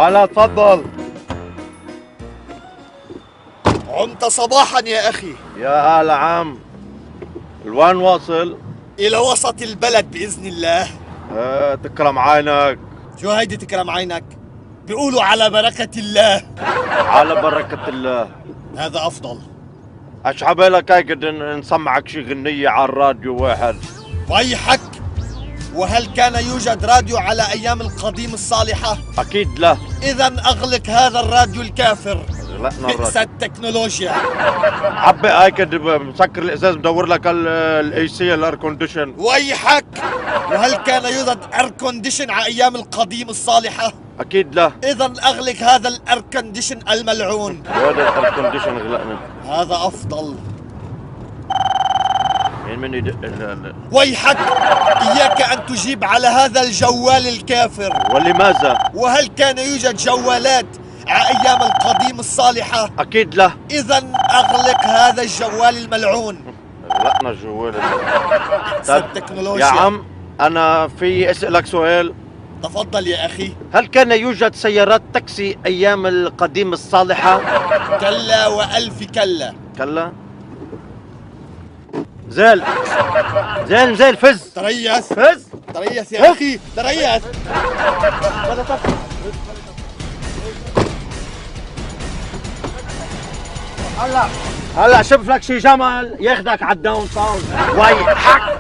هلا تفضل. عمت صباحا يا أخي. يا هلا عم، لوين واصل؟ إلى وسط البلد بإذن الله. تكرم عينك. شو هيدي تكرم عينك؟ بيقولوا على بركة الله. على بركة الله. هذا أفضل. ايش عبالك هيك نسمعك شي غنية على الراديو واحد؟ ويحك، وهل كان يوجد راديو على أيام القديم الصالحة؟ اكيد لا. إذا أغلق هذا الراديو الكافر. غلقنا بئس الراديو. التكنولوجيا. عبي هيك مسكر الازاز مدور لك الاي سي الاير كونديشن. ويحك، وهل كان يوجد اير كونديشن على أيام القديم الصالحة؟ اكيد لا. إذا أغلق هذا الاير كونديشن الملعون. هذا الاير كونديشن غلقنا. هذا أفضل. مين من يدق ويحك، إياك أن تجيب على هذا الجوال الكافر. ولماذا؟ وهل كان يوجد جوالات على أيام القديم الصالحة؟ اكيد لا. إذا أغلق هذا الجوال الملعون. غلقنا الجوال. التكنولوجيا. يا عم انا في اسألك سؤال. تفضل يا أخي. هل كان يوجد سيارات تاكسي ايام القديم الصالحة؟ كلا وألف كلا. كلا. زين زين فز. تريث فز. تريث يا أخي، تريث. هلا شوف لك شي جمل ياخدك على الداون تاون. ويحك.